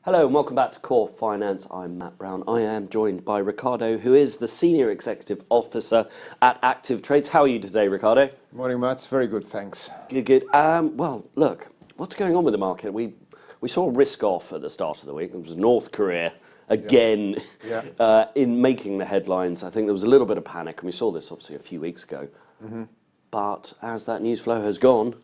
Hello and welcome back to Core Finance. I'm Matt Brown. I am joined by Ricardo, who is the Senior Executive Officer at ActivTrades. How are you today, Ricardo? Morning, Matt. Very good, thanks. Good. Well, look, what's going on with the market? We saw risk off at the start of the week. It was North Korea again in making the headlines. I think there was a little bit of panic, and we saw this obviously a few weeks ago. But as that news flow has gone,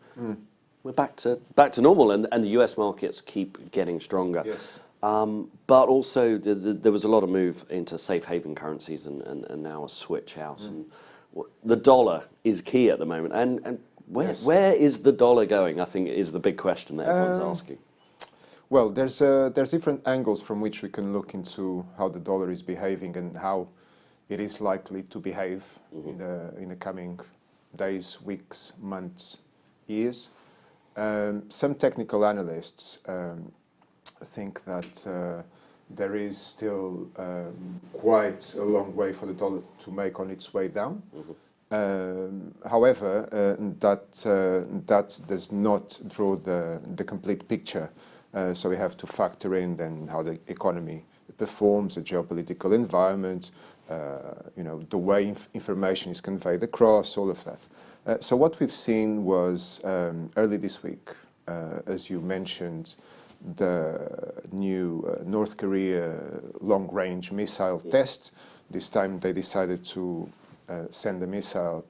we're back to normal, and the US markets keep getting stronger. Yes. But also there was a lot of move into safe haven currencies and now a switch out. And the dollar is key at the moment. And where is the dollar going, I think, is the big question that everyone's asking. Well, there's different angles from which we can look into how the dollar is behaving and how it is likely to behave in the coming days, weeks, months, years. Some technical analysts think that there is still quite a long way for the dollar to make on its way down. However, that does not draw the complete picture. So we have to factor in then how the economy performs, the geopolitical environment, the way information is conveyed across, all of that. So what we've seen was early this week, as you mentioned, the new North Korea long-range missile test. This time they decided to send a missile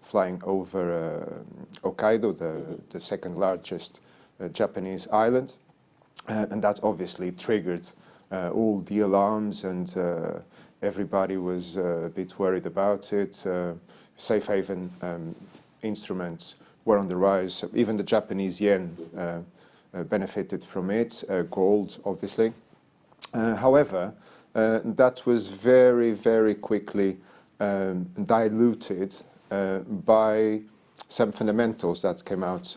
flying over Hokkaido, the second largest Japanese island. And that obviously triggered all the alarms, and everybody was a bit worried about it. Safe haven instruments were on the rise. Even the Japanese yen benefited from it, gold obviously. However, that was very, very quickly diluted by some fundamentals that came out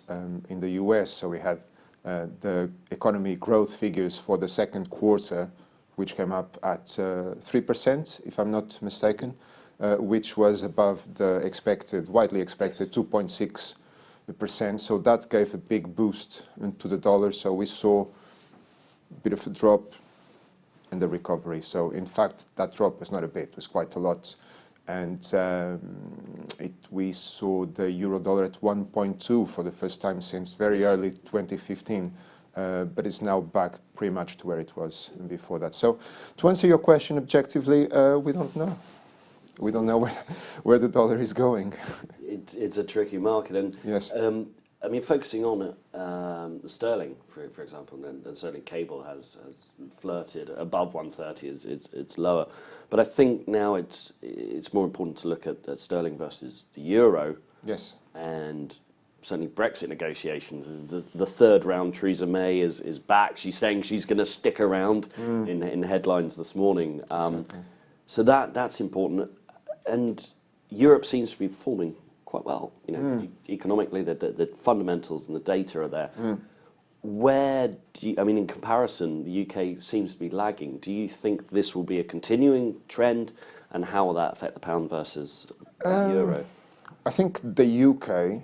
in the US. So we had the economy growth figures for the second quarter, which came up at 3%, if I'm not mistaken, which was above the widely expected 2.6%. So that gave a big boost to the dollar. So we saw a bit of a drop and a recovery. So in fact, that drop was not a bit, it was quite a lot. And we saw the euro dollar at 1.2 for the first time since very early 2015. But it's now back pretty much to where it was before that. So to answer your question objectively, we don't know. We don't know where the dollar is going. It's a tricky market. And yes. I mean, focusing on the sterling, for example, and sterling cable has flirted above 130. It's lower, but I think now it's more important to look at sterling versus the euro. Yes. And certainly Brexit negotiations is the third round. Theresa May is back. She's saying she's going to stick around in headlines this morning. Exactly. So that's important, and Europe seems to be performing quite well. Economically, the fundamentals and the data are there. Where do you, I mean, in comparison, the UK seems to be lagging. Do you think this will be a continuing trend, and how will that affect the pound versus the euro? I think the UK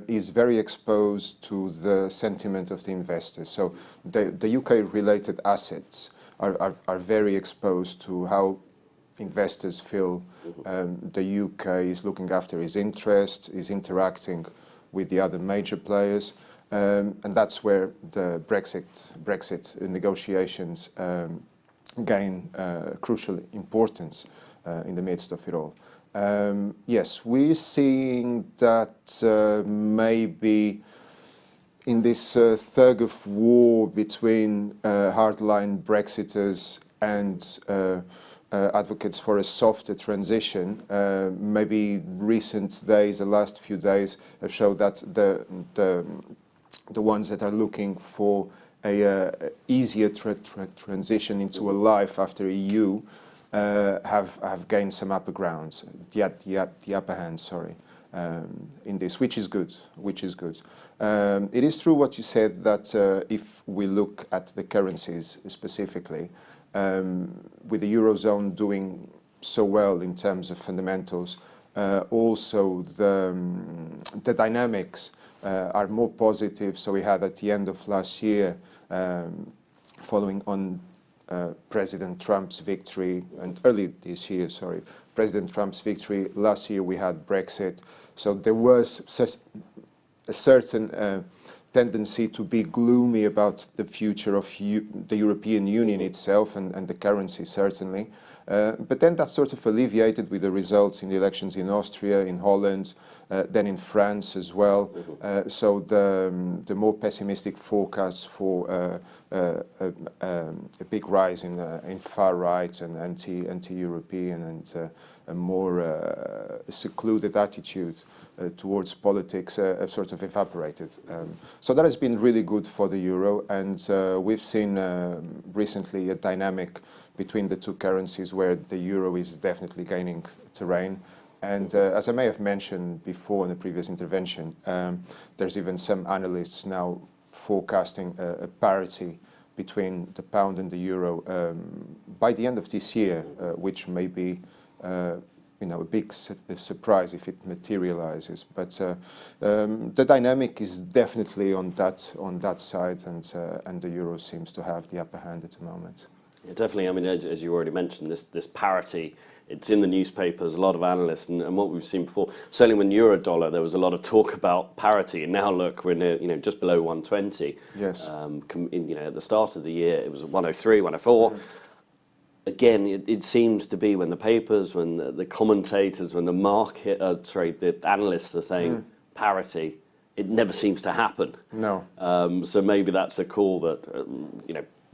is very exposed to the sentiment of the investors. So the UK-related assets are very exposed to how investors feel the UK is looking after his interest, is interacting with the other major players. And that's where the Brexit negotiations gain crucial importance in the midst of it all. Yes, we're seeing that maybe in this thug of war between hardline Brexiters and advocates for a softer transition, maybe recent days, the last few days, have shown that the ones that are looking for a easier transition into a life after EU have gained some upper ground, the upper hand, sorry, in this, which is good. It is true what you said, that if we look at the currencies specifically, with the Eurozone doing so well in terms of fundamentals, also the dynamics are more positive. So we had at the end of last year following on President Trump's victory, and early this year, sorry, President Trump's victory. Last year we had Brexit, so there was a certain tendency to be gloomy about the future of the European Union itself and the currency, certainly. But then that sort of alleviated with the results in the elections in Austria, in Holland, then in France as well. So the more pessimistic forecast for a big rise in far right and anti-European and a more secluded attitude towards politics have sort of evaporated. So that has been really good for the euro, and we've seen recently a dynamic between the two currencies where the euro is definitely gaining terrain. And as I may have mentioned before in the previous intervention, there's even some analysts now forecasting a parity between the pound and the euro by the end of this year, which may be a big surprise if it materializes. But the dynamic is definitely on that side, and the euro seems to have the upper hand at the moment. Yeah, definitely. I mean, as you already mentioned, this parity, it's in the newspapers, a lot of analysts, and what we've seen before, certainly when euro dollar, there was a lot of talk about parity, and now look, we're near, just below 120. Yes. At the start of the year, it was 103, 104. Again, it seems to be when the papers, when the commentators, when the the analysts are saying parity, it never seems to happen. No. So maybe that's a call that,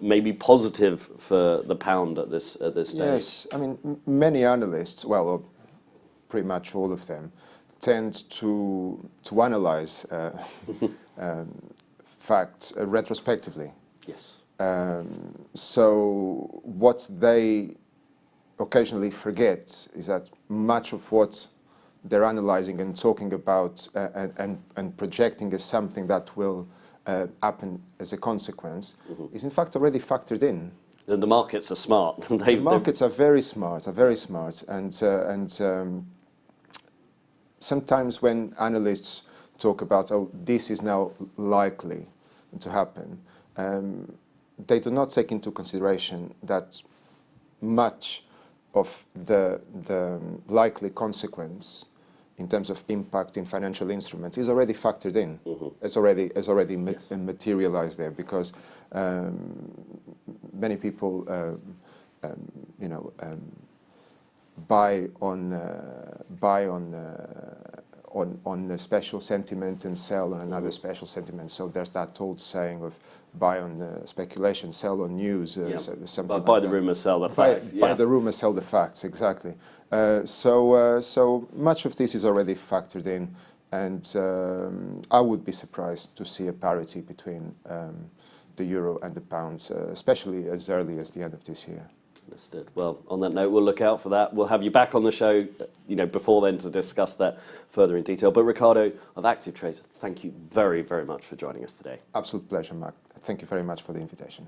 maybe positive for the pound at this stage. Yes, I mean, many analysts, well, or pretty much all of them, tend to analyze facts retrospectively. Yes. So what they occasionally forget is that much of what they're analyzing and talking about and projecting as something that will happen as a consequence is in fact already factored in. The markets are smart. The markets are very smart, and sometimes when analysts talk about, oh, this is now likely to happen, they do not take into consideration that much of the likely consequence in terms of impact in financial instruments is already factored in. It's already materialized there, because many people buy on the special sentiment and sell on another special sentiment. So there's that old saying of buy on speculation, sell on news. Something buy like the that. rumor, sell the facts. Buy the rumor, sell the facts. Exactly. So much of this is already factored in, and I would be surprised to see a parity between the euro and the pound, especially as early as the end of this year. Understood. Well, on that note, we'll look out for that. We'll have you back on the show, before then to discuss that further in detail. But Ricardo of ActivTrades, thank you very, very much for joining us today. Absolute pleasure, Mark. Thank you very much for the invitation.